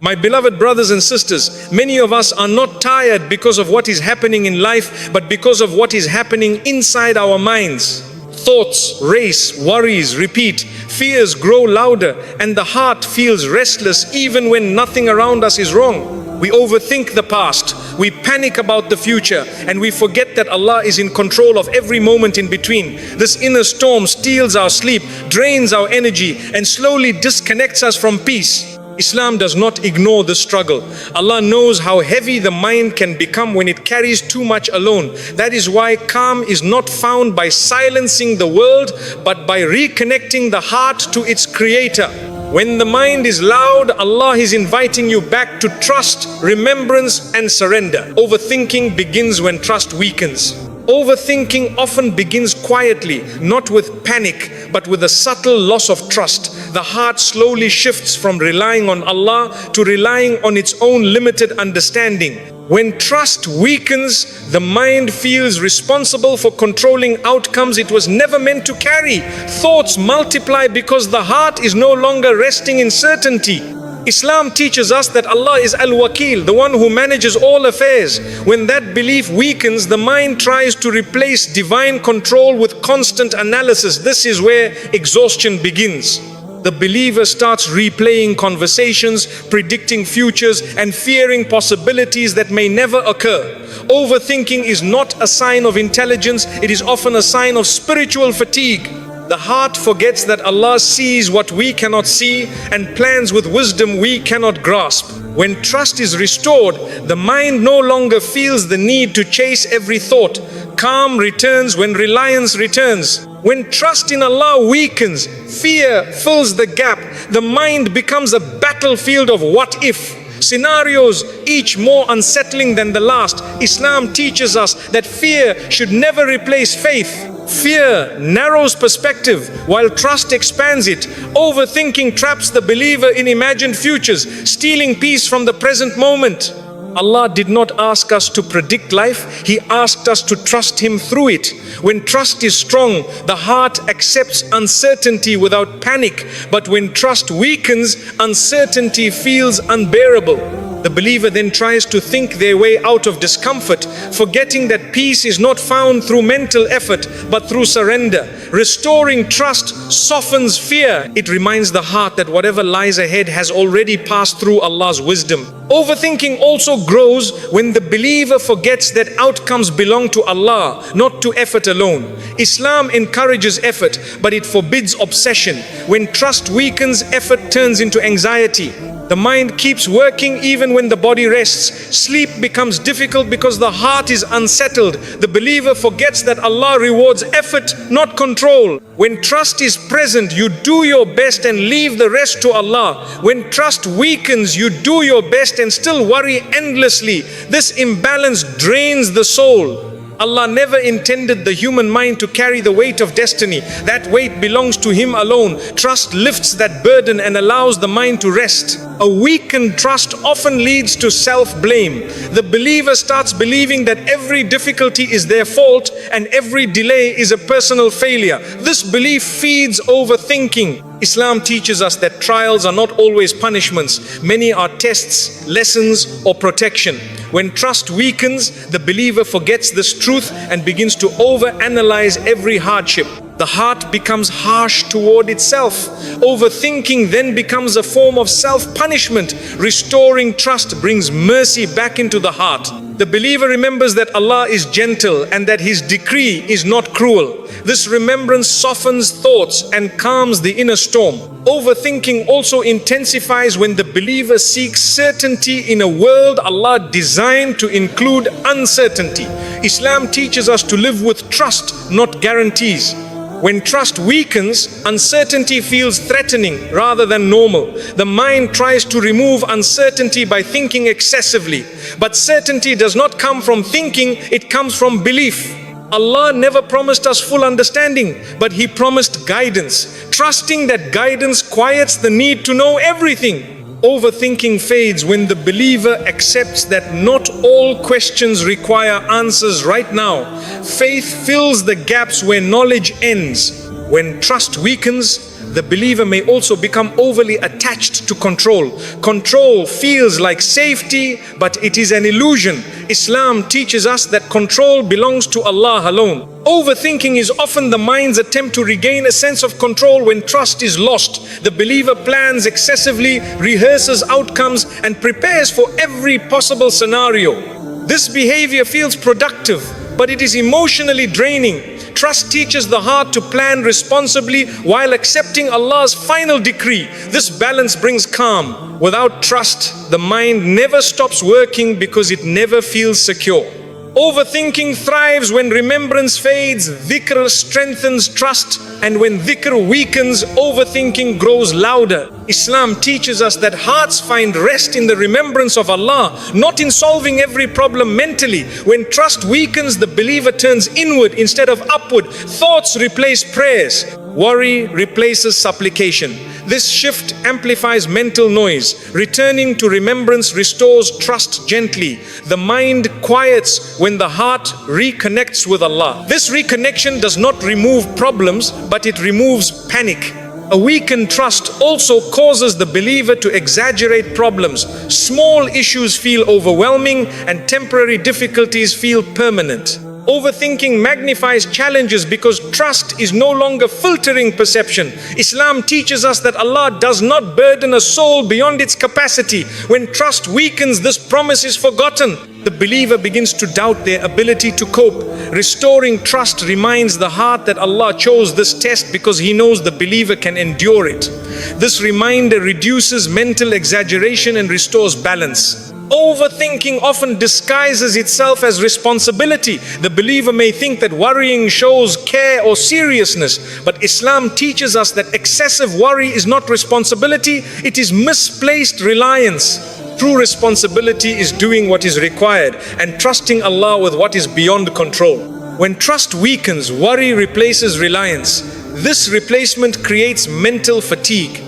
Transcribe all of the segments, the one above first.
My beloved brothers and sisters, many of us are not tired because of what is happening in life, but because of what is happening inside our minds. Thoughts race, worries repeat, fears grow louder, and the heart feels restless even when nothing around us is wrong. We overthink the past, we panic about the future, and we forget that Allah is in control of every moment in between. This inner storm steals our sleep, drains our energy, and slowly disconnects us from peace. Islam does not ignore the struggle. Allah knows how heavy the mind can become when it carries too much alone. That is why calm is not found by silencing the world, but by reconnecting the heart to its creator. When the mind is loud, Allah is inviting you back to trust, remembrance, and surrender. Overthinking begins when trust weakens. Overthinking often begins quietly, not with panic, but with a subtle loss of trust. The heart slowly shifts from relying on Allah to relying on its own limited understanding. When trust weakens, the mind feels responsible for controlling outcomes it was never meant to carry. Thoughts multiply because the heart is no longer resting in certainty. Islam teaches us that Allah is Al-Wakil, the one who manages all affairs. When that belief weakens, the mind tries to replace divine control with constant analysis. This is where exhaustion begins. The believer starts replaying conversations, predicting futures, and fearing possibilities that may never occur. Overthinking is not a sign of intelligence, it is often a sign of spiritual fatigue. The heart forgets that Allah sees what we cannot see and plans with wisdom we cannot grasp. When trust is restored, the mind no longer feels the need to chase every thought. Calm returns when reliance returns. When trust in Allah weakens, fear fills the gap. The mind becomes a battlefield of what if scenarios, each more unsettling than the last. Islam teaches us that fear should never replace faith. Fear narrows perspective while trust expands it. Overthinking traps the believer in imagined futures, stealing peace from the present moment. Allah did not ask us to predict life, He asked us to trust Him through it. When trust is strong, the heart accepts uncertainty without panic. But when trust weakens, uncertainty feels unbearable. The believer then tries to think their way out of discomfort, forgetting that peace is not found through mental effort, but through surrender. Restoring trust softens fear. It reminds the heart that whatever lies ahead has already passed through Allah's wisdom. Overthinking also grows when the believer forgets that outcomes belong to Allah, not to effort alone. Islam encourages effort, but it forbids obsession. When trust weakens, effort turns into anxiety. The mind keeps working even when the body rests. Sleep becomes difficult because the heart is unsettled. The believer forgets that Allah rewards effort, not control. When trust is present, you do your best and leave the rest to Allah. When trust weakens, you do your best and still worry endlessly. This imbalance drains the soul. Allah never intended the human mind to carry the weight of destiny. That weight belongs to Him alone. Trust lifts that burden and allows the mind to rest. A weakened trust often leads to self-blame. The believer starts believing that every difficulty is their fault and every delay is a personal failure. This belief feeds overthinking. Islam teaches us that trials are not always punishments. Many are tests, lessons, or protection. When trust weakens, the believer forgets this truth and begins to overanalyze every hardship. The heart becomes harsh toward itself. Overthinking then becomes a form of self-punishment. Restoring trust brings mercy back into the heart. The believer remembers that Allah is gentle and that His decree is not cruel. This remembrance softens thoughts and calms the inner storm. Overthinking also intensifies when the believer seeks certainty in a world Allah designed to include uncertainty. Islam teaches us to live with trust, not guarantees. When trust weakens, uncertainty feels threatening rather than normal. The mind tries to remove uncertainty by thinking excessively. But certainty does not come from thinking, it comes from belief. Allah never promised us full understanding, but He promised guidance. Trusting that guidance quiets the need to know everything. Overthinking fades when the believer accepts that not all questions require answers right now. Faith fills the gaps where knowledge ends. When trust weakens, the believer may also become overly attached to control. Control feels like safety, but it is an illusion. Islam teaches us that control belongs to Allah alone. Overthinking is often the mind's attempt to regain a sense of control when trust is lost. The believer plans excessively, rehearses outcomes, and prepares for every possible scenario. This behavior feels productive, but it is emotionally draining. Trust teaches the heart to plan responsibly while accepting Allah's final decree. This balance brings calm. Without trust, the mind never stops working because it never feels secure. Overthinking thrives when remembrance fades, dhikr strengthens trust, and when dhikr weakens, overthinking grows louder. Islam teaches us that hearts find rest in the remembrance of Allah, not in solving every problem mentally. When trust weakens, the believer turns inward instead of upward. Thoughts replace prayers. Worry replaces supplication. This shift amplifies mental noise. Returning to remembrance restores trust gently. The mind quiets when the heart reconnects with Allah. This reconnection does not remove problems, but it removes panic. A weakened trust also causes the believer to exaggerate problems. Small issues feel overwhelming and temporary difficulties feel permanent. Overthinking magnifies challenges because trust is no longer filtering perception. Islam teaches us that Allah does not burden a soul beyond its capacity. When trust weakens, this promise is forgotten. The believer begins to doubt their ability to cope. Restoring trust reminds the heart that Allah chose this test because He knows the believer can endure it. This reminder reduces mental exaggeration and restores balance. Overthinking often disguises itself as responsibility. The believer may think that worrying shows care or seriousness, but Islam teaches us that excessive worry is not responsibility, it is misplaced reliance. True responsibility is doing what is required and trusting Allah with what is beyond control. When trust weakens, worry replaces reliance. This replacement creates mental fatigue.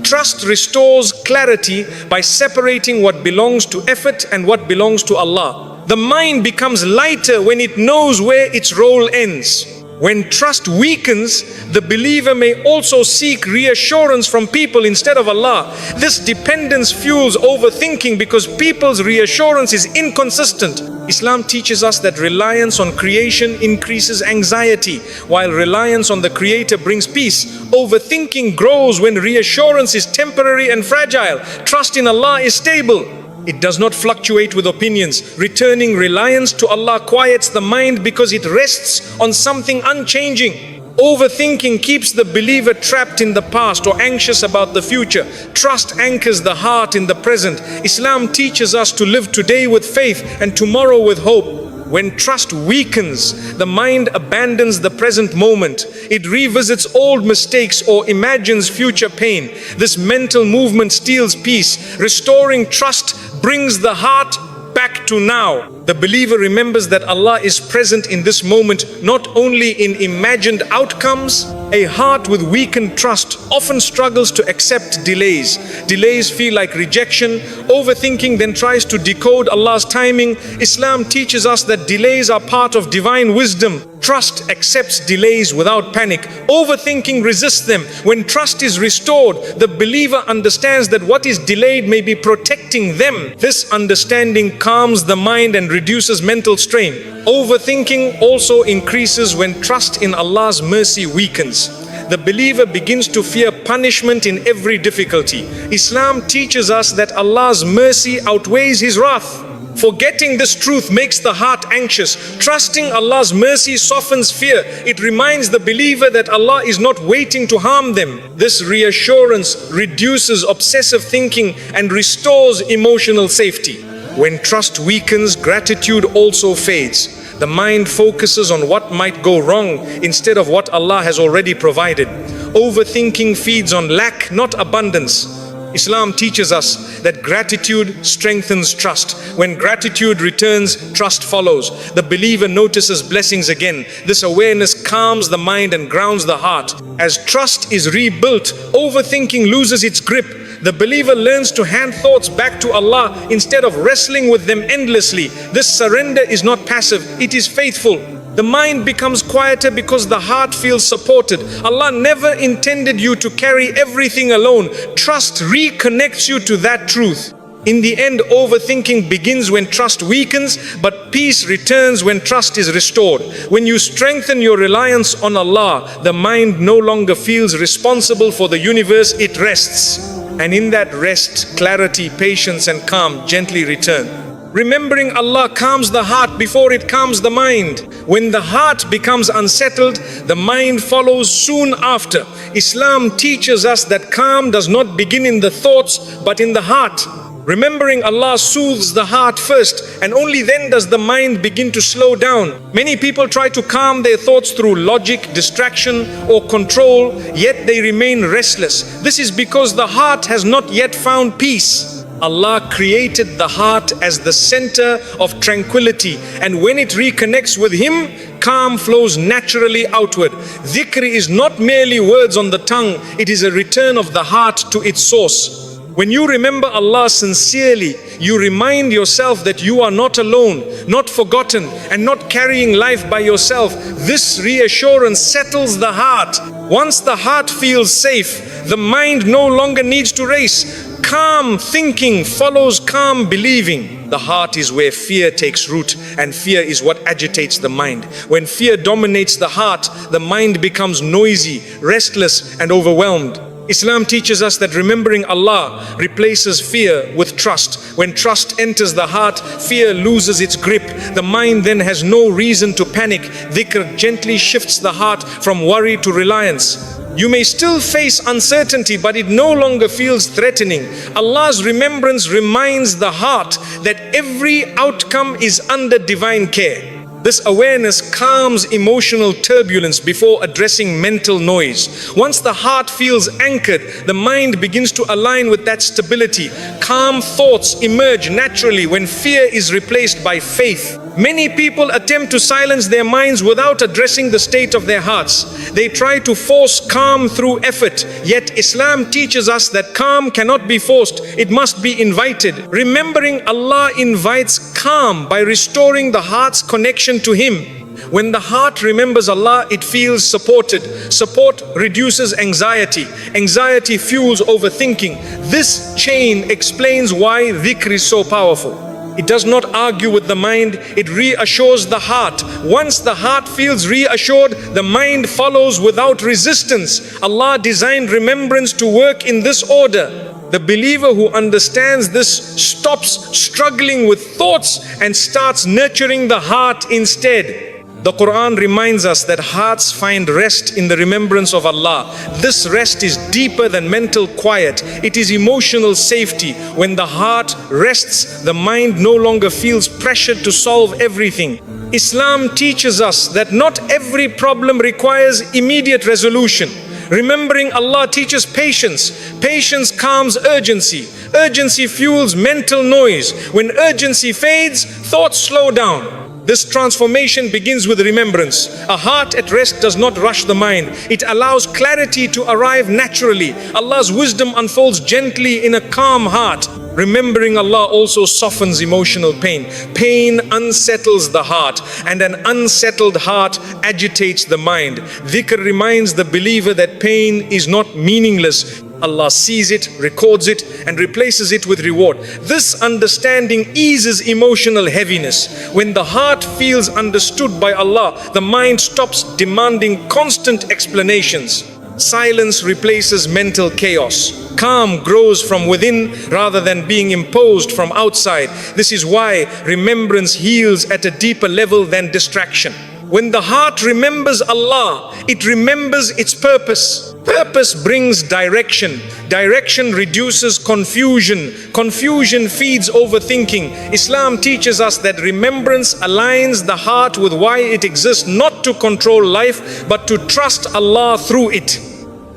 Trust restores clarity by separating what belongs to effort and what belongs to Allah. The mind becomes lighter when it knows where its role ends. When trust weakens, the believer may also seek reassurance from people instead of Allah. This dependence fuels overthinking because people's reassurance is inconsistent. Islam teaches us that reliance on creation increases anxiety, while reliance on the Creator brings peace. Overthinking grows when reassurance is temporary and fragile. Trust in Allah is stable. It does not fluctuate with opinions. Returning reliance to Allah quiets the mind because it rests on something unchanging. Overthinking keeps the believer trapped in the past or anxious about the future. Trust anchors the heart in the present. Islam teaches us to live today with faith and tomorrow with hope. When trust weakens, the mind abandons the present moment. It revisits old mistakes or imagines future pain. This mental movement steals peace. Restoring trust brings the heart back to now. The believer remembers that Allah is present in this moment, not only in imagined outcomes. A heart with weakened trust often struggles to accept delays. Delays feel like rejection. Overthinking then tries to decode Allah's timing. Islam teaches us that delays are part of divine wisdom. Trust accepts delays without panic. Overthinking resists them. When trust is restored, the believer understands that what is delayed may be protecting them. This understanding calms the mind and reduces mental strain. Overthinking also increases when trust in Allah's mercy weakens. The believer begins to fear punishment in every difficulty. Islam teaches us that Allah's mercy outweighs His wrath. Forgetting this truth makes the heart anxious. Trusting Allah's mercy softens fear. It reminds the believer that Allah is not waiting to harm them. This reassurance reduces obsessive thinking and restores emotional safety. When trust weakens, gratitude also fades. The mind focuses on what might go wrong instead of what Allah has already provided. Overthinking feeds on lack, not abundance. Islam teaches us that gratitude strengthens trust. When gratitude returns, trust follows. The believer notices blessings again. This awareness calms the mind and grounds the heart. As trust is rebuilt, overthinking loses its grip. The believer learns to hand thoughts back to Allah instead of wrestling with them endlessly. This surrender is not passive, it is faithful. The mind becomes quieter because the heart feels supported. Allah never intended you to carry everything alone. Trust reconnects you to that truth. In the end, overthinking begins when trust weakens, but peace returns when trust is restored. When you strengthen your reliance on Allah, the mind no longer feels responsible for the universe, it rests. And in that rest, clarity, patience, and calm gently return. Remembering Allah calms the heart before it calms the mind. When the heart becomes unsettled, the mind follows soon after. Islam teaches us that calm does not begin in the thoughts, but in the heart. Remembering Allah soothes the heart first, and only then does the mind begin to slow down. Many people try to calm their thoughts through logic, distraction, or control, yet they remain restless. This is because the heart has not yet found peace. Allah created the heart as the center of tranquility, and when it reconnects with Him, calm flows naturally outward. Dhikr is not merely words on the tongue, it is a return of the heart to its source. When you remember Allah sincerely, you remind yourself that you are not alone, not forgotten, and not carrying life by yourself. This reassurance settles the heart. Once the heart feels safe, the mind no longer needs to race. Calm thinking follows calm believing. The heart is where fear takes root, and fear is what agitates the mind. When fear dominates the heart, the mind becomes noisy, restless, and overwhelmed. Islam teaches us that remembering Allah replaces fear with trust. When trust enters the heart, fear loses its grip. The mind then has no reason to panic. Dhikr gently shifts the heart from worry to reliance. You may still face uncertainty, but it no longer feels threatening. Allah's remembrance reminds the heart that every outcome is under divine care. This awareness calms emotional turbulence before addressing mental noise. Once the heart feels anchored, the mind begins to align with that stability. Calm thoughts emerge naturally when fear is replaced by faith. Many people attempt to silence their minds without addressing the state of their hearts. They try to force calm through effort, yet Islam teaches us that calm cannot be forced, it must be invited. Remembering Allah invites calm by restoring the heart's connection to Him. When the heart remembers Allah, it feels supported. Support reduces anxiety. Anxiety fuels overthinking. This chain explains why dhikr is so powerful. It does not argue with the mind, it reassures the heart. Once the heart feels reassured, the mind follows without resistance. Allah designed remembrance to work in this order. The believer who understands this stops struggling with thoughts and starts nurturing the heart instead. The Quran reminds us that hearts find rest in the remembrance of Allah. This rest is deeper than mental quiet. It is emotional safety. When the heart rests, the mind no longer feels pressured to solve everything. Islam teaches us that not every problem requires immediate resolution. Remembering Allah teaches patience. Patience calms urgency. Urgency fuels mental noise. When urgency fades, thoughts slow down. This transformation begins with remembrance. A heart at rest does not rush the mind. It allows clarity to arrive naturally. Allah's wisdom unfolds gently in a calm heart. Remembering Allah also softens emotional pain. Pain unsettles the heart, and an unsettled heart agitates the mind. Dhikr reminds the believer that pain is not meaningless. Allah sees it, records it, and replaces it with reward. This understanding eases emotional heaviness. When the heart feels understood by Allah, the mind stops demanding constant explanations. Silence replaces mental chaos. Calm grows from within rather than being imposed from outside. This is why remembrance heals at a deeper level than distraction. When the heart remembers Allah, it remembers its purpose. Purpose brings direction. Direction reduces confusion. Confusion feeds overthinking. Islam teaches us that remembrance aligns the heart with why it exists, not to control life, but to trust Allah through it.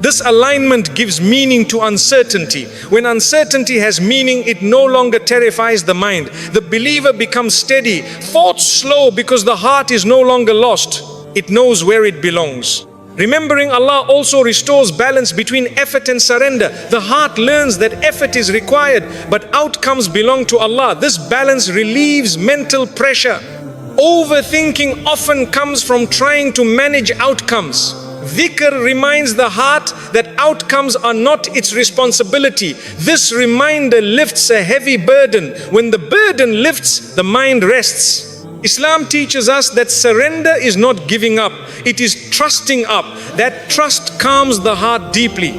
This alignment gives meaning to uncertainty. When uncertainty has meaning, it no longer terrifies the mind. The believer becomes steady. Thoughts slow because the heart is no longer lost. It knows where it belongs. Remembering Allah also restores balance between effort and surrender. The heart learns that effort is required, but outcomes belong to Allah. This balance relieves mental pressure. Overthinking often comes from trying to manage outcomes. Dhikr reminds the heart that outcomes are not its responsibility. This reminder lifts a heavy burden. When the burden lifts, the mind rests. Islam teaches us that surrender is not giving up, it is trusting up. That trust calms the heart deeply.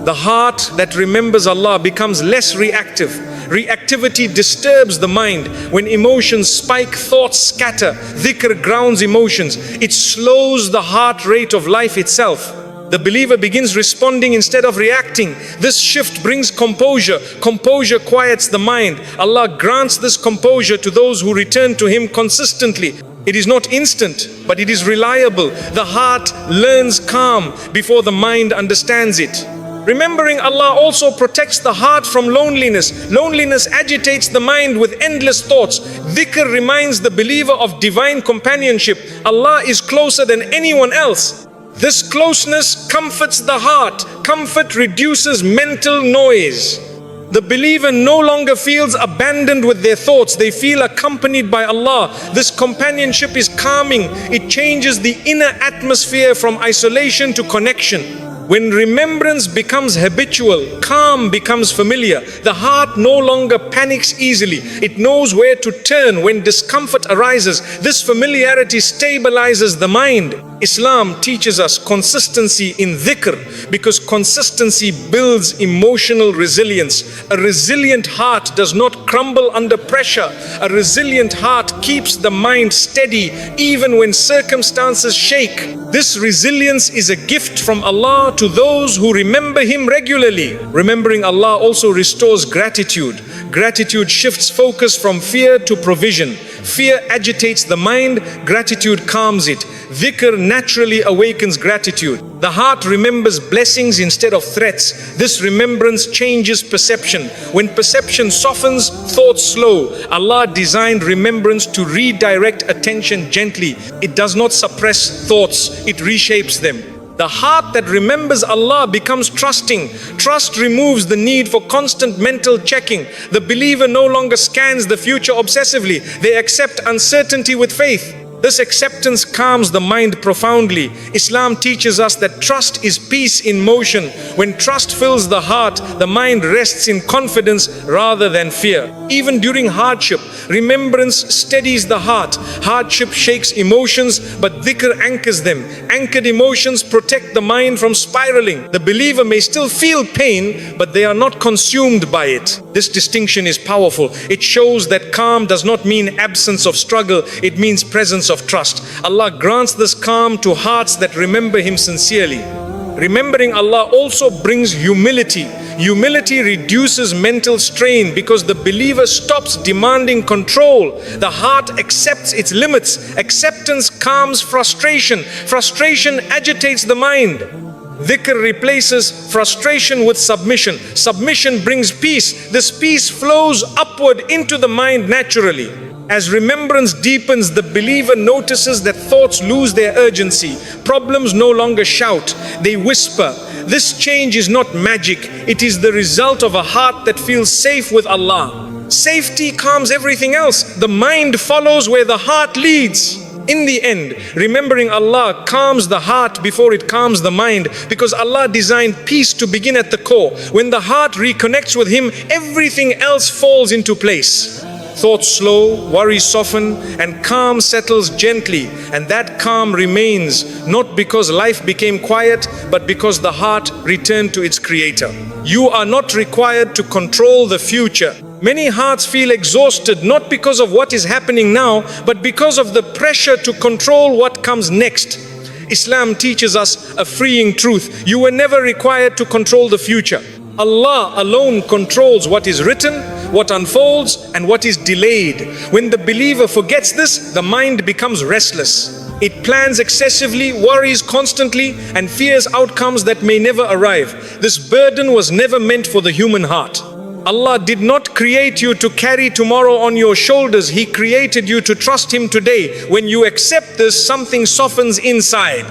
The heart that remembers Allah becomes less reactive. Reactivity disturbs the mind. When emotions spike, thoughts scatter. Dhikr grounds emotions. It slows the heart rate of life itself. The believer begins responding instead of reacting. This shift brings composure. Composure quiets the mind. Allah grants this composure to those who return to Him consistently. It is not instant, but it is reliable. The heart learns calm before the mind understands it. Remembering Allah also protects the heart from loneliness. Loneliness agitates the mind with endless thoughts. Dhikr reminds the believer of divine companionship. Allah is closer than anyone else. This closeness comforts the heart. Comfort reduces mental noise. The believer no longer feels abandoned with their thoughts. They feel accompanied by Allah. This companionship is calming. It changes the inner atmosphere from isolation to connection. When remembrance becomes habitual, calm becomes familiar. The heart no longer panics easily. It knows where to turn when discomfort arises. This familiarity stabilizes the mind. Islam teaches us consistency in dhikr because consistency builds emotional resilience. A resilient heart does not crumble under pressure. A resilient heart keeps the mind steady even when circumstances shake. This resilience is a gift from Allah to those who remember Him regularly. Remembering Allah also restores gratitude. Gratitude shifts focus from fear to provision. Fear agitates the mind, gratitude calms it. Dhikr naturally awakens gratitude. The heart remembers blessings instead of threats. This remembrance changes perception. When perception softens, thoughts slow. Allah designed remembrance to redirect attention gently. It does not suppress thoughts, it reshapes them. The heart that remembers Allah becomes trusting. Trust removes the need for constant mental checking. The believer no longer scans the future obsessively. They accept uncertainty with faith. This acceptance calms the mind profoundly. Islam teaches us that trust is peace in motion. When trust fills the heart, the mind rests in confidence rather than fear. Even during hardship, remembrance steadies the heart. Hardship shakes emotions, but dhikr anchors them. Anchored emotions protect the mind from spiraling. The believer may still feel pain, but they are not consumed by it. This distinction is powerful. It shows that calm does not mean absence of struggle, it means presence of trust. Allah grants this calm to hearts that remember Him sincerely. Remembering Allah also brings humility. Humility reduces mental strain because the believer stops demanding control. The heart accepts its limits. Acceptance calms frustration. Frustration agitates the mind. Dhikr replaces frustration with submission. Submission brings peace. This peace flows upward into the mind naturally. As remembrance deepens, the believer notices that thoughts lose their urgency. Problems no longer shout, they whisper. This change is not magic, it is the result of a heart that feels safe with Allah. Safety calms everything else. The mind follows where the heart leads. In the end, remembering Allah calms the heart before it calms the mind, because Allah designed peace to begin at the core. When the heart reconnects with Him, everything else falls into place. Thoughts slow, worries soften, and calm settles gently. And that calm remains not because life became quiet, but because the heart returned to its Creator. You are not required to control the future. Many hearts feel exhausted not because of what is happening now, but because of the pressure to control what comes next. Islam teaches us a freeing truth. You were never required to control the future. Allah alone controls what is written, what unfolds, and what is delayed. When the believer forgets this, the mind becomes restless. It plans excessively, worries constantly, and fears outcomes that may never arrive. This burden was never meant for the human heart. Allah did not create you to carry tomorrow on your shoulders. He created you to trust Him today. When you accept this, something softens inside.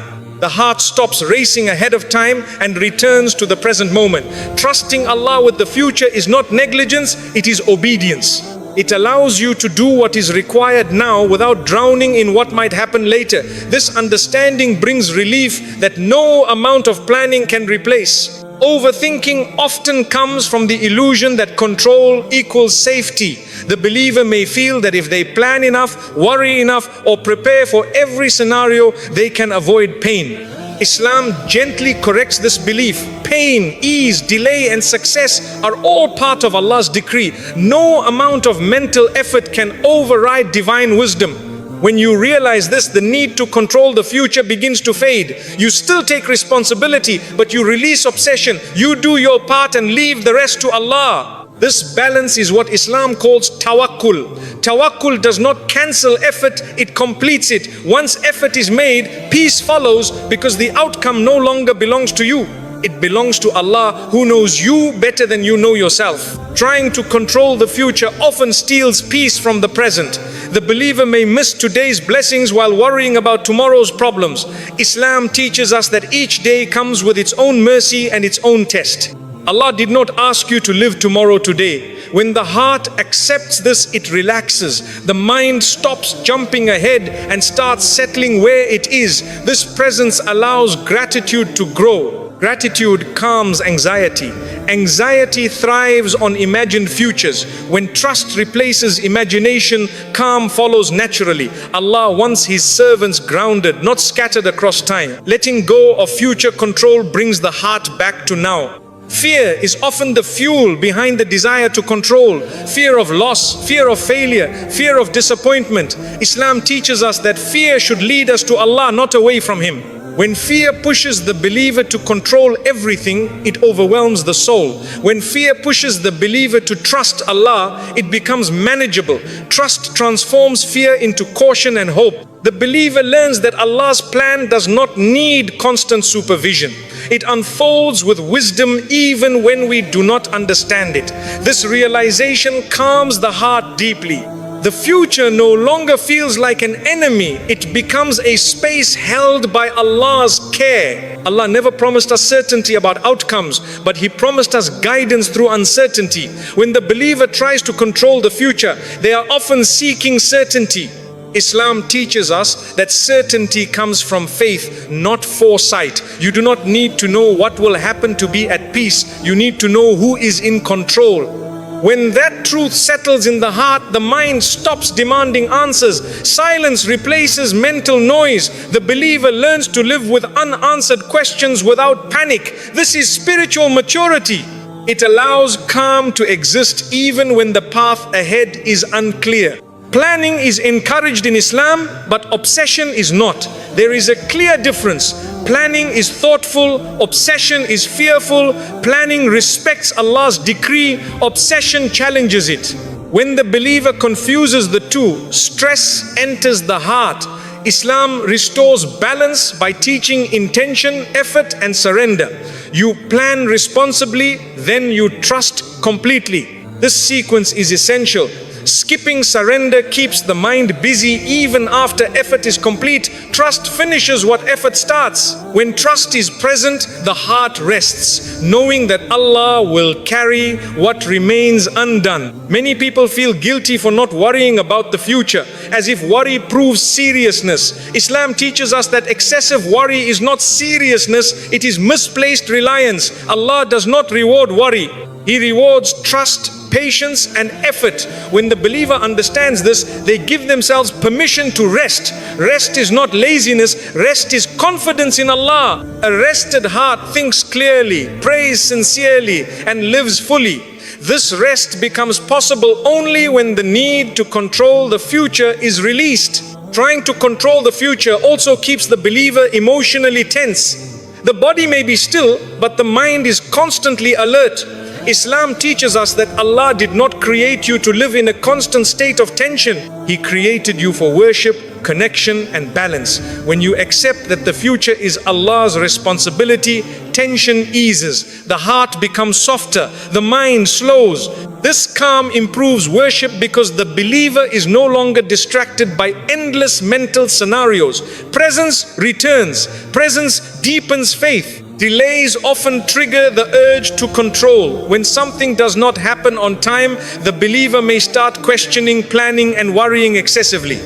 The heart stops racing ahead of time and returns to the present moment. Trusting Allah with the future is not negligence, it is obedience. It allows you to do what is required now without drowning in what might happen later. This understanding brings relief that no amount of planning can replace. Overthinking often comes from the illusion that control equals safety. The believer may feel that if they plan enough, worry enough, or prepare for every scenario, they can avoid pain. Islam gently corrects this belief. Pain, ease, delay, and success are all part of Allah's decree. No amount of mental effort can override divine wisdom. When you realize this, the need to control the future begins to fade. You still take responsibility, but you release obsession. You do your part and leave the rest to Allah. This balance is what Islam calls tawakkul. Tawakkul does not cancel effort, it completes it. Once effort is made, peace follows because the outcome no longer belongs to you. It belongs to Allah, who knows you better than you know yourself. Trying to control the future often steals peace from the present. The believer may miss today's blessings while worrying about tomorrow's problems. Islam teaches us that each day comes with its own mercy and its own test. Allah did not ask you to live tomorrow today. When the heart accepts this, it relaxes. The mind stops jumping ahead and starts settling where it is. This presence allows gratitude to grow. Gratitude calms anxiety. Anxiety thrives on imagined futures. When trust replaces imagination, calm follows naturally. Allah wants His servants grounded, not scattered across time. Letting go of future control brings the heart back to now. Fear is often the fuel behind the desire to control. Fear of loss, fear of failure, fear of disappointment. Islam teaches us that fear should lead us to Allah, not away from Him. When fear pushes the believer to control everything, it overwhelms the soul. When fear pushes the believer to trust Allah, it becomes manageable. Trust transforms fear into caution and hope. The believer learns that Allah's plan does not need constant supervision. It unfolds with wisdom even when we do not understand it. This realization calms the heart deeply. The future no longer feels like an enemy. It becomes a space held by Allah's care. Allah never promised us certainty about outcomes, but He promised us guidance through uncertainty. When the believer tries to control the future, they are often seeking certainty. Islam teaches us that certainty comes from faith, not foresight. You do not need to know what will happen to be at peace. You need to know who is in control. When that truth settles in the heart, the mind stops demanding answers. Silence replaces mental noise. The believer learns to live with unanswered questions without panic. This is spiritual maturity. It allows calm to exist even when the path ahead is unclear. Planning is encouraged in Islam, but obsession is not. There is a clear difference. Planning is thoughtful, obsession is fearful. Planning respects Allah's decree, obsession challenges it. When the believer confuses the two, stress enters the heart. Islam restores balance by teaching intention, effort, and surrender. You plan responsibly, then you trust completely. This sequence is essential. Skipping surrender keeps the mind busy even after effort is complete. Trust finishes what effort starts. When trust is present, the heart rests, knowing that Allah will carry what remains undone. Many people feel guilty for not worrying about the future, as if worry proves seriousness. Islam teaches us that excessive worry is not seriousness, it is misplaced reliance. Allah does not reward worry. He rewards trust, patience, and effort. When the believer understands this, they give themselves permission to rest. Rest is not laziness, rest is confidence in Allah. A rested heart thinks clearly, prays sincerely, and lives fully. This rest becomes possible only when the need to control the future is released. Trying to control the future also keeps the believer emotionally tense. The body may be still, but the mind is constantly alert. Islam teaches us that Allah did not create you to live in a constant state of tension. He created you for worship, connection, and balance. When you accept that the future is Allah's responsibility, tension eases. The heart becomes softer. The mind slows. This calm improves worship because the believer is no longer distracted by endless mental scenarios. Presence returns. Presence deepens faith. Delays often trigger the urge to control. When something does not happen on time, the believer may start questioning, planning, and worrying excessively.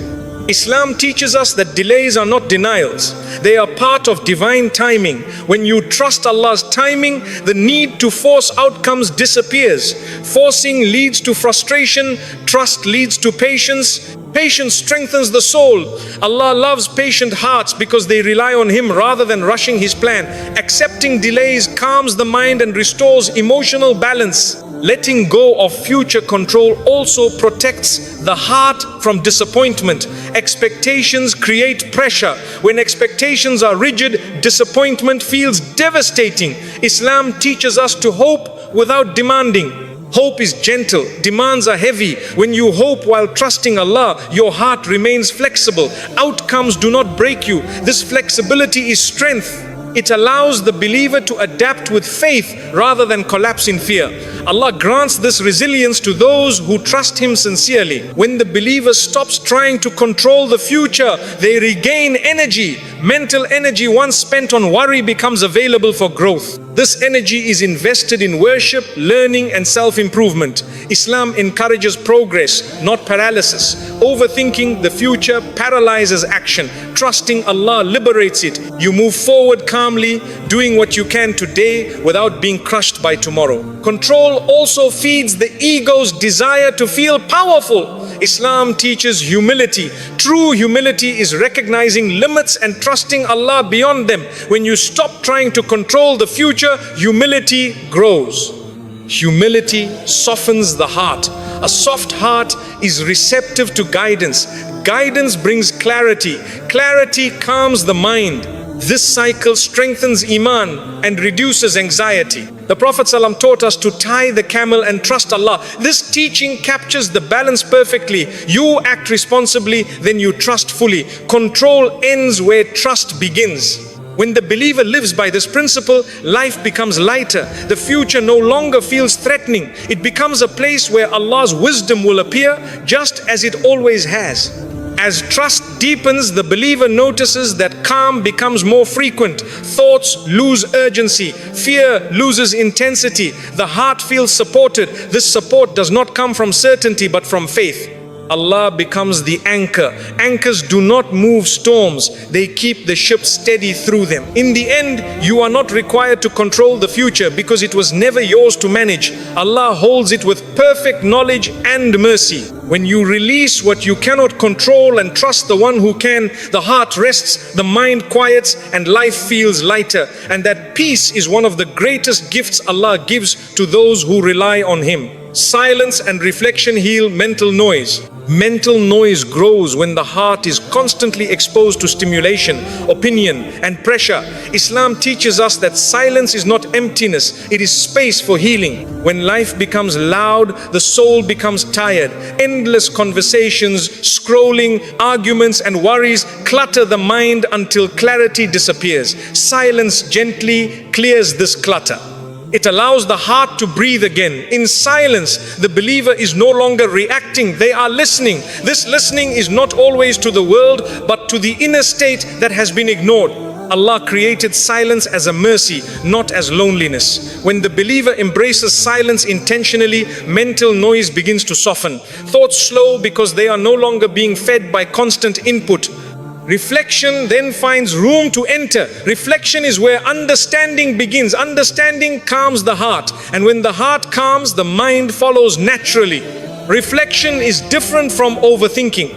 Islam teaches us that delays are not denials. They are part of divine timing. When you trust Allah's timing, the need to force outcomes disappears. Forcing leads to frustration. Trust leads to patience. Patience strengthens the soul. Allah loves patient hearts because they rely on Him rather than rushing His plan. Accepting delays calms the mind and restores emotional balance. Letting go of future control also protects the heart from disappointment. Expectations create pressure. When expectations are rigid, disappointment feels devastating. Islam teaches us to hope without demanding. Hope is gentle, demands are heavy. When you hope while trusting Allah, your heart remains flexible. Outcomes do not break you. This flexibility is strength. It allows the believer to adapt with faith rather than collapse in fear. Allah grants this resilience to those who trust Him sincerely. When the believer stops trying to control the future, they regain energy. Mental energy once spent on worry becomes available for growth. This energy is invested in worship, learning, and self-improvement. Islam encourages progress, not paralysis. Overthinking the future paralyzes action. Trusting Allah liberates it. You move forward calmly, doing what you can today without being crushed by tomorrow. Control also feeds the ego's desire to feel powerful. Islam teaches humility. True humility is recognizing limits and trusting Allah beyond them. When you stop trying to control the future, humility grows. Humility softens the heart. A soft heart is receptive to guidance. Guidance brings clarity. Clarity calms the mind. This cycle strengthens Iman and reduces anxiety. The Prophet ﷺ taught us to tie the camel and trust Allah. This teaching captures the balance perfectly. You act responsibly, then you trust fully. Control ends where trust begins. When the believer lives by this principle, life becomes lighter. The future no longer feels threatening. It becomes a place where Allah's wisdom will appear just as it always has. As trust deepens, the believer notices that calm becomes more frequent. Thoughts lose urgency. Fear loses intensity. The heart feels supported. This support does not come from certainty but from faith. Allah becomes the anchor. Anchors do not move storms. They keep the ship steady through them. In the end, you are not required to control the future because it was never yours to manage. Allah holds it with perfect knowledge and mercy. When you release what you cannot control and trust the one who can, the heart rests, the mind quiets, and life feels lighter. And that peace is one of the greatest gifts Allah gives to those who rely on Him. Silence and reflection heal mental noise. Mental noise grows when the heart is constantly exposed to stimulation, opinion, and pressure. Islam teaches us that silence is not emptiness, it is space for healing. When life becomes loud, the soul becomes tired. Endless conversations, scrolling, arguments, and worries clutter the mind until clarity disappears. Silence gently clears this clutter. It allows the heart to breathe again. In silence, the believer is no longer reacting, they are listening. This listening is not always to the world, but to the inner state that has been ignored. Allah created silence as a mercy, not as loneliness. When the believer embraces silence intentionally, mental noise begins to soften. Thoughts slow because they are no longer being fed by constant input. Reflection then finds room to enter. Reflection is where understanding begins. Understanding calms the heart, and when the heart calms, the mind follows naturally. Reflection is different from overthinking.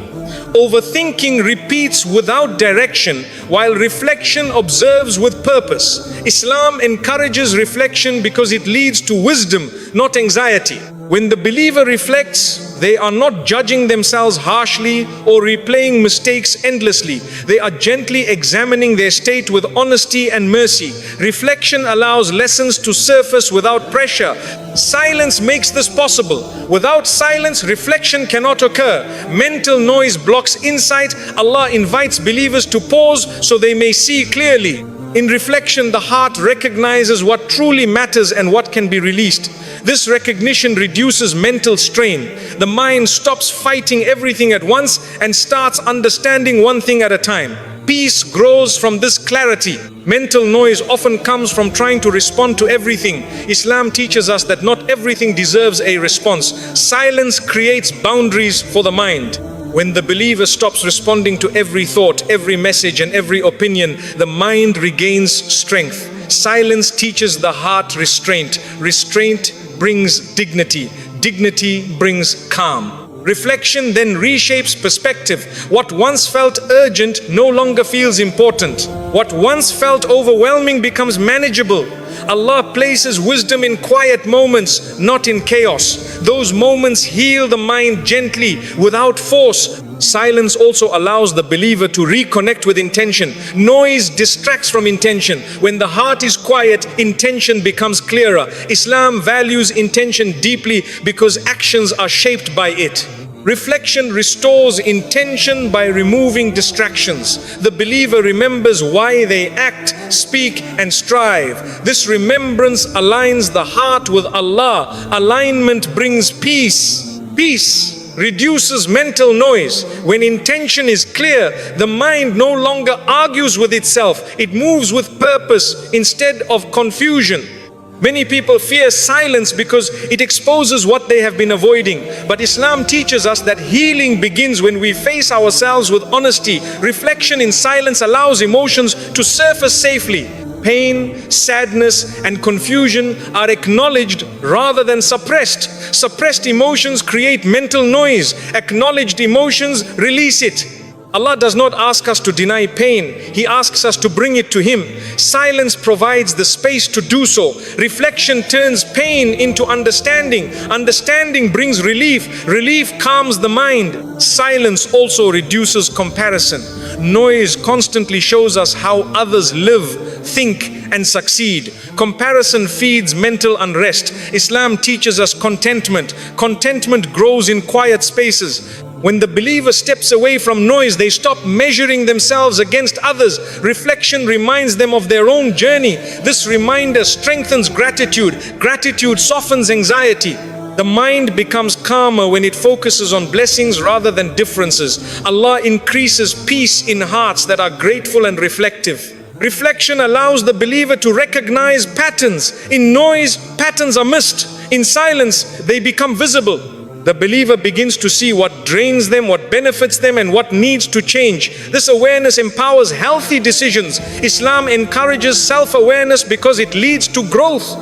Overthinking repeats without direction, while reflection observes with purpose. Islam encourages reflection because it leads to wisdom, not anxiety. When the believer reflects, they are not judging themselves harshly or replaying mistakes endlessly. They are gently examining their state with honesty and mercy. Reflection allows lessons to surface without pressure. Silence makes this possible. Without silence, reflection cannot occur. Mental noise blocks insight. Allah invites believers to pause so they may see clearly. In reflection, the heart recognizes what truly matters and what can be released. This recognition reduces mental strain. The mind stops fighting everything at once and starts understanding one thing at a time. Peace grows from this clarity. Mental noise often comes from trying to respond to everything. Islam teaches us that not everything deserves a response. Silence creates boundaries for the mind. When the believer stops responding to every thought, every message, and every opinion, the mind regains strength. Silence teaches the heart restraint. Restraint brings dignity. Dignity brings calm. Reflection then reshapes perspective. What once felt urgent no longer feels important. What once felt overwhelming becomes manageable. Allah places wisdom in quiet moments, not in chaos. Those moments heal the mind gently, without force. Silence also allows the believer to reconnect with intention. Noise distracts from intention. When the heart is quiet, intention becomes clearer. Islam values intention deeply because actions are shaped by it. Reflection restores intention by removing distractions. The believer remembers why they act, speak, and strive. This remembrance aligns the heart with Allah. Alignment brings peace. Peace reduces mental noise. When intention is clear, the mind no longer argues with itself. It moves with purpose instead of confusion. Many people fear silence because it exposes what they have been avoiding. But Islam teaches us that healing begins when we face ourselves with honesty. Reflection in silence allows emotions to surface safely. Pain, sadness, and confusion are acknowledged rather than suppressed. Suppressed emotions create mental noise. Acknowledged emotions release it. Allah does not ask us to deny pain. He asks us to bring it to Him. Silence provides the space to do so. Reflection turns pain into understanding. Understanding brings relief. Relief calms the mind. Silence also reduces comparison. Noise constantly shows us how others live, think, and succeed. Comparison feeds mental unrest. Islam teaches us contentment. Contentment grows in quiet spaces. When the believer steps away from noise, they stop measuring themselves against others. Reflection reminds them of their own journey. This reminder strengthens gratitude. Gratitude softens anxiety. The mind becomes calmer when it focuses on blessings rather than differences. Allah increases peace in hearts that are grateful and reflective. Reflection allows the believer to recognize patterns. In noise, patterns are missed. In silence, they become visible. The believer begins to see what drains them, what benefits them, and what needs to change. This awareness empowers healthy decisions. Islam encourages self-awareness because it leads to growth.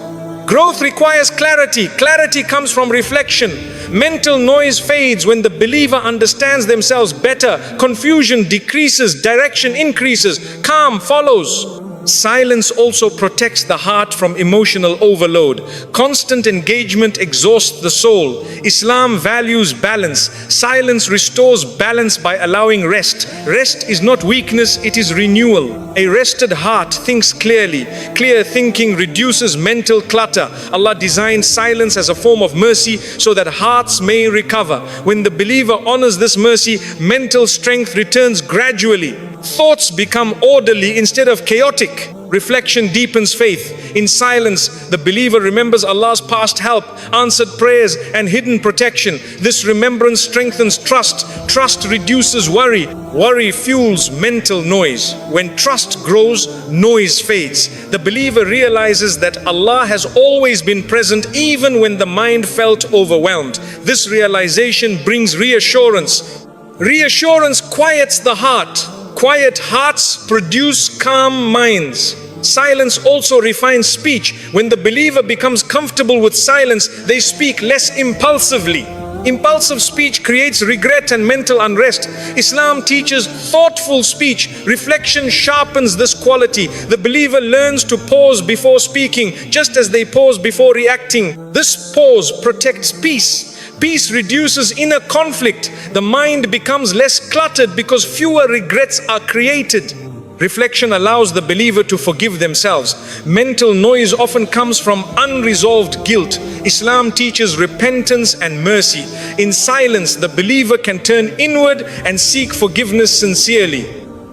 Growth requires clarity. Clarity comes from reflection. Mental noise fades when the believer understands themselves better. Confusion decreases, direction increases, calm follows. Silence also protects the heart from emotional overload. Constant engagement exhausts the soul. Islam values balance. Silence restores balance by allowing rest. Rest is not weakness, it is renewal. A rested heart thinks clearly. Clear thinking reduces mental clutter. Allah designed silence as a form of mercy so that hearts may recover. When the believer honors this mercy, mental strength returns gradually. Thoughts become orderly instead of chaotic. Reflection deepens faith. In silence, the believer remembers Allah's past help, answered prayers, and hidden protection. This remembrance strengthens trust. Trust reduces worry. Worry fuels mental noise. When trust grows, noise fades. The believer realizes that Allah has always been present even when the mind felt overwhelmed. This realization brings reassurance. Reassurance quiets the heart. Quiet hearts produce calm minds. Silence also refines speech. When the believer becomes comfortable with silence, they speak less impulsively. Impulsive speech creates regret and mental unrest. Islam teaches thoughtful speech. Reflection sharpens this quality. The believer learns to pause before speaking, just as they pause before reacting. This pause protects peace. Peace reduces inner conflict. The mind becomes less cluttered because fewer regrets are created. Reflection allows the believer to forgive themselves. Mental noise often comes from unresolved guilt. Islam teaches repentance and mercy. In silence, the believer can turn inward and seek forgiveness sincerely.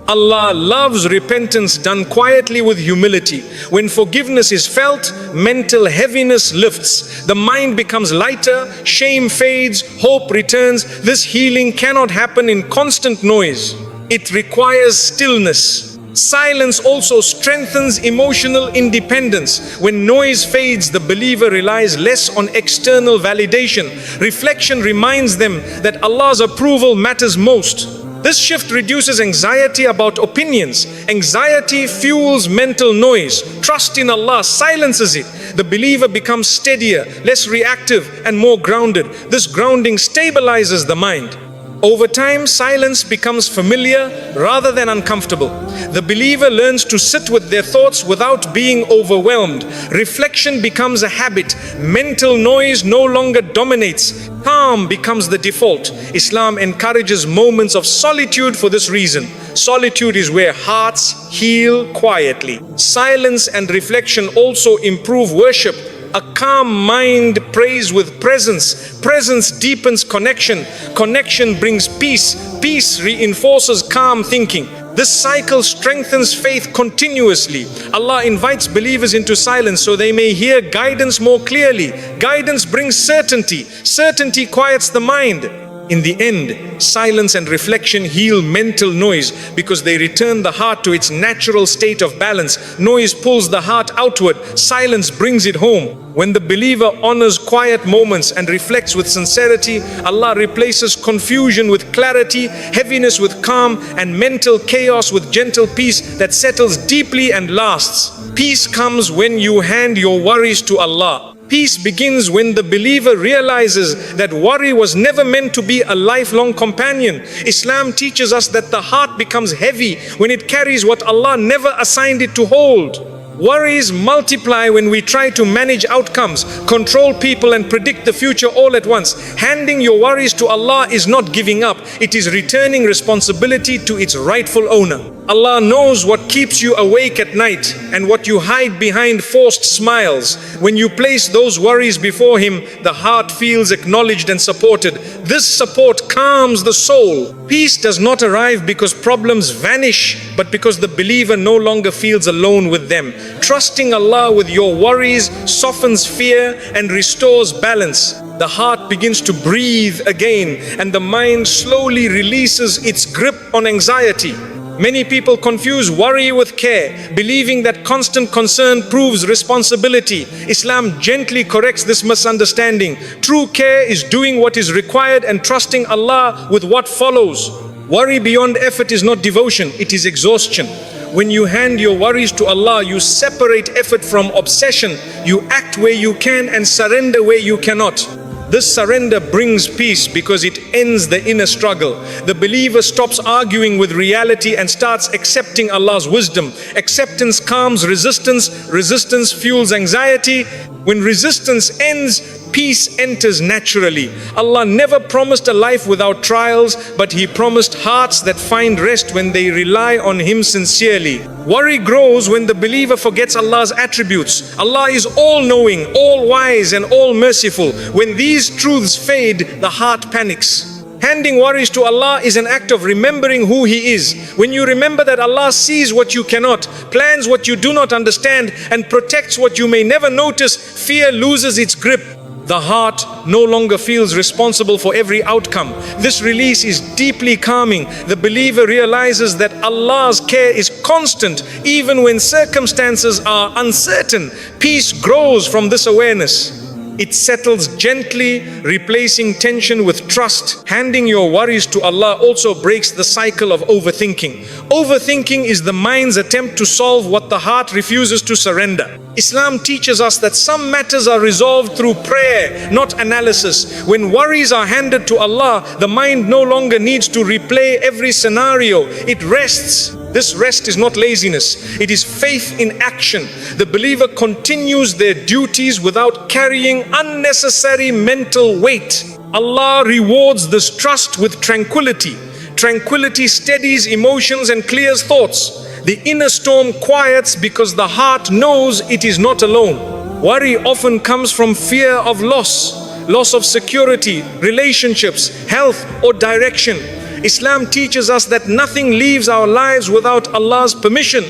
Allah loves repentance done quietly with humility. When forgiveness is felt, mental heaviness lifts. The mind becomes lighter, shame fades, hope returns. This healing cannot happen in constant noise. It requires stillness. Silence also strengthens emotional independence. When noise fades, the believer relies less on external validation. Reflection reminds them that Allah's approval matters most. This shift reduces anxiety about opinions. Anxiety fuels mental noise. Trust in Allah silences it. The believer becomes steadier, less reactive, and more grounded. This grounding stabilizes the mind. Over time, silence becomes familiar rather than uncomfortable. The believer learns to sit with their thoughts without being overwhelmed. Reflection becomes a habit. Mental noise no longer dominates. Calm becomes the default. Islam encourages moments of solitude for this reason. Solitude is where hearts heal quietly. Silence and reflection also improve worship. A calm mind prays with presence. Presence deepens connection. Connection brings peace. Peace reinforces calm thinking. This cycle strengthens faith continuously. Allah invites believers into silence so they may hear guidance more clearly. Guidance brings certainty. Certainty quiets the mind. In the end, silence and reflection heal mental noise because they return the heart to its natural state of balance. Noise pulls the heart outward. Silence brings it home. When the believer honors quiet moments and reflects with sincerity, Allah replaces confusion with clarity, heaviness with calm, and mental chaos with gentle peace that settles deeply and lasts. Peace comes when you hand your worries to Allah. Peace begins when the believer realizes that worry was never meant to be a lifelong companion. Islam teaches us that the heart becomes heavy when it carries what Allah never assigned it to hold. Worries multiply when we try to manage outcomes, control people, and predict the future all at once. Handing your worries to Allah is not giving up. It is returning responsibility to its rightful owner. Allah knows what keeps you awake at night and what you hide behind forced smiles. When you place those worries before Him, the heart feels acknowledged and supported. This support calms the soul. Peace does not arrive because problems vanish, but because the believer no longer feels alone with them. Trusting Allah with your worries softens fear and restores balance. The heart begins to breathe again, and the mind slowly releases its grip on anxiety. Many people confuse worry with care, believing that constant concern proves responsibility. Islam gently corrects this misunderstanding. True care is doing what is required and trusting Allah with what follows. Worry beyond effort is not devotion, it is exhaustion. When you hand your worries to Allah, you separate effort from obsession. You act where you can and surrender where you cannot. This surrender brings peace because it ends the inner struggle. The believer stops arguing with reality and starts accepting Allah's wisdom. Acceptance calms resistance. Resistance fuels anxiety. When resistance ends, peace enters naturally. Allah never promised a life without trials, but He promised hearts that find rest when they rely on Him sincerely. Worry grows when the believer forgets Allah's attributes. Allah is all-knowing, all-wise, and all-merciful. When these truths fade, the heart panics. Handing worries to Allah is an act of remembering who He is. When you remember that Allah sees what you cannot, plans what you do not understand, and protects what you may never notice, fear loses its grip. The heart no longer feels responsible for every outcome. This release is deeply calming. The believer realizes that Allah's care is constant even when circumstances are uncertain. Peace grows from this awareness. It settles gently, replacing tension with trust. Handing your worries to Allah also breaks the cycle of overthinking. Overthinking is the mind's attempt to solve what the heart refuses to surrender. Islam teaches us that some matters are resolved through prayer, not analysis. When worries are handed to Allah, the mind no longer needs to replay every scenario. It rests. This rest is not laziness, it is faith in action. The believer continues their duties without carrying unnecessary mental weight. Allah rewards this trust with tranquility. Tranquility steadies emotions and clears thoughts. The inner storm quiets because the heart knows it is not alone. Worry often comes from fear of loss of security, relationships, health, or direction. Islam teaches us that nothing leaves our lives without Allah's permission.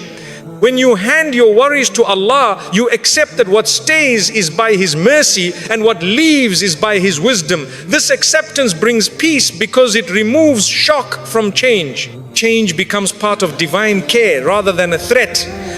When you hand your worries to Allah, you accept that what stays is by His mercy and what leaves is by His wisdom. This acceptance brings peace because it removes shock from change. Change becomes part of divine care rather than a threat.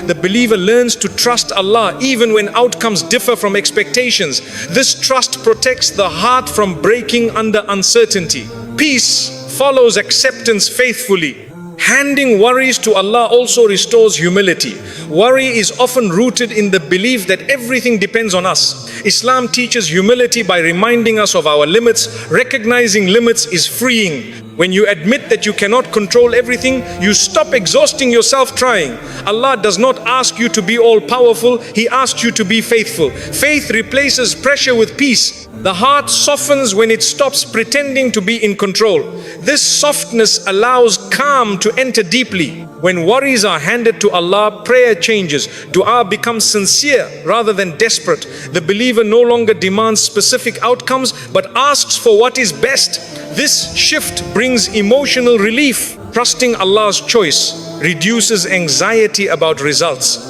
The believer learns to trust Allah even when outcomes differ from expectations. This trust protects the heart from breaking under uncertainty. Peace follows acceptance faithfully. Handing worries to Allah also restores humility. Worry is often rooted in the belief that everything depends on us. Islam teaches humility by reminding us of our limits. Recognizing limits is freeing. When you admit that you cannot control everything, you stop exhausting yourself trying. Allah does not ask you to be all-powerful, He asks you to be faithful. Faith replaces pressure with peace. The heart softens when it stops pretending to be in control. This softness allows calm to enter deeply. When worries are handed to Allah, prayer changes. Dua becomes sincere rather than desperate. The believer no longer demands specific outcomes but asks for what is best. This shift brings emotional relief. Trusting Allah's choice reduces anxiety about results.